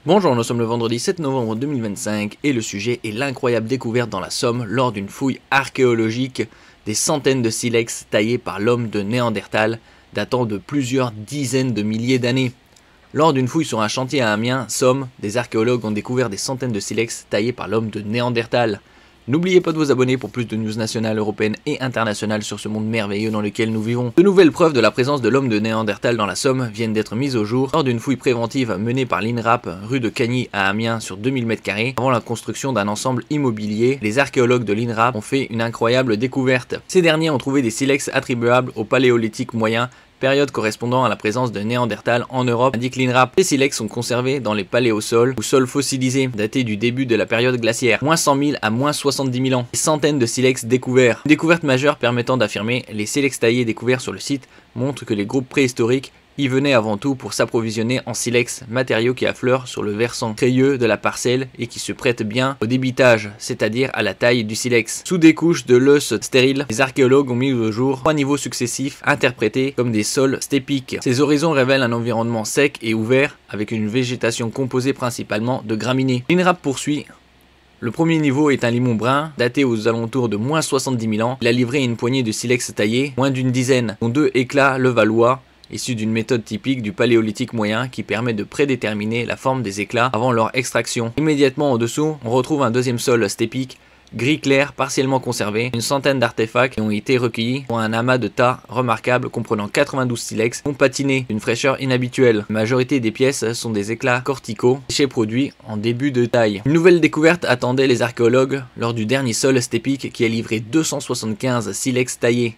Bonjour, nous sommes le vendredi 7 novembre 2025 et le sujet est l'incroyable découverte dans la Somme lors d'une fouille archéologique des centaines de silex taillés par l'homme de Néandertal datant de plusieurs dizaines de milliers d'années. Lors d'une fouille sur un chantier à Amiens, Somme, des archéologues ont découvert des centaines de silex taillés par l'homme de Néandertal. N'oubliez pas de vous abonner pour plus de news nationales, européennes et internationales sur ce monde merveilleux dans lequel nous vivons. De nouvelles preuves de la présence de l'homme de Néandertal dans la Somme viennent d'être mises au jour lors d'une fouille préventive menée par l'INRAP rue de Cagny à Amiens sur 2000 m². Avant la construction d'un ensemble immobilier, les archéologues de l'INRAP ont fait une incroyable découverte. Ces derniers ont trouvé des silex attribuables au paléolithique moyen, période correspondant à la présence de Néandertal en Europe, indique l'INRAP. Ces silex sont conservés dans les paléosols ou sols fossilisés, datés du début de la période glaciaire, moins 100 000 à moins 70 000 ans. Des centaines de silex découverts. Une découverte majeure permettant d'affirmer les silex taillés découverts sur le site montrent que les groupes préhistoriques y venaient avant tout pour s'approvisionner en silex, matériaux qui affleurent sur le versant crayeux de la parcelle et qui se prêtent bien au débitage, c'est-à-dire à la taille du silex. Sous des couches de l'os stérile, les archéologues ont mis au jour 3 niveaux successifs interprétés comme des sols stépiques. Ces horizons révèlent un environnement sec et ouvert avec une végétation composée principalement de graminées. L'INRAP poursuit. Le premier niveau est un limon brun, daté aux alentours de moins 70 000 ans. Il a livré une poignée de silex taillés, moins d'une dizaine, dont 2 éclats levallois, issus d'une méthode typique du paléolithique moyen qui permet de prédéterminer la forme des éclats avant leur extraction. Immédiatement au-dessous, on retrouve un deuxième sol stépique, gris clair partiellement conservé. Une centaine d'artefacts qui ont été recueillis pour un amas de tas remarquable comprenant 92 silex ont patiné d'une fraîcheur inhabituelle. La majorité des pièces sont des éclats corticaux, déchets produits en début de taille. Une nouvelle découverte attendait les archéologues lors du dernier sol stépique qui a livré 275 silex taillés.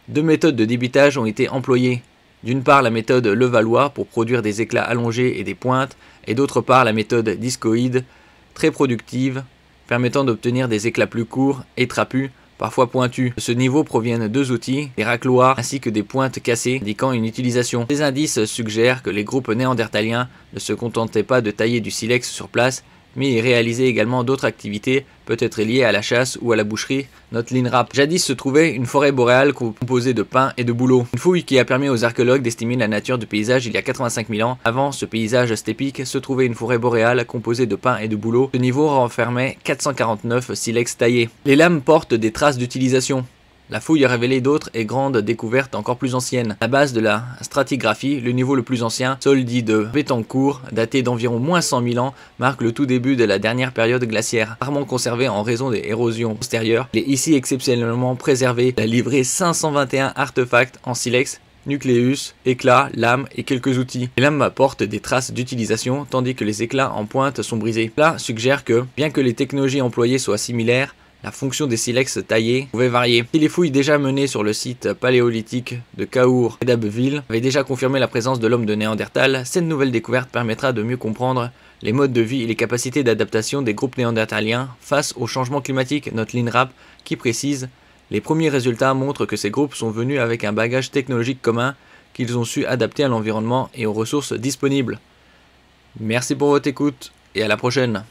Deux méthodes de débitage ont été employées. D'une part la méthode Levallois pour produire des éclats allongés et des pointes, et d'autre part la méthode discoïde, très productive, permettant d'obtenir des éclats plus courts et trapus, parfois pointus. De ce niveau proviennent deux outils, des racloirs ainsi que des pointes cassées, indiquant une utilisation. Ces indices suggèrent que les groupes néandertaliens ne se contentaient pas de tailler du silex sur place, mais y réalisaient également d'autres activités, peut-être liées à la chasse ou à la boucherie, note l'INRAP. Jadis se trouvait une forêt boréale composée de pins et de bouleaux. Une fouille qui a permis aux archéologues d'estimer la nature du paysage il y a 85 000 ans. Avant ce paysage stépique se trouvait une forêt boréale composée de pins et de bouleaux. Ce niveau renfermait 449 silex taillés. Les lames portent des traces d'utilisation. La fouille a révélé d'autres et grandes découvertes encore plus anciennes. À la base de la stratigraphie, le niveau le plus ancien, sol dit de Bétancourt, daté d'environ moins 100 000 ans, marque le tout début de la dernière période glaciaire. Rarement conservé en raison des érosions postérieures, il est ici exceptionnellement préservé. Il a livré 521 artefacts en silex, nucléus, éclats, lames et quelques outils. Les lames apportent des traces d'utilisation, tandis que les éclats en pointe sont brisés. Cela suggère que, bien que les technologies employées soient similaires, la fonction des silex taillés pouvait varier. Si les fouilles déjà menées sur le site paléolithique de Cahors et d'Abbeville avaient déjà confirmé la présence de l'homme de Néandertal, cette nouvelle découverte permettra de mieux comprendre les modes de vie et les capacités d'adaptation des groupes néandertaliens face au changement climatique, note l'INRAP, qui précise: les premiers résultats montrent que ces groupes sont venus avec un bagage technologique commun qu'ils ont su adapter à l'environnement et aux ressources disponibles. Merci pour votre écoute et à la prochaine.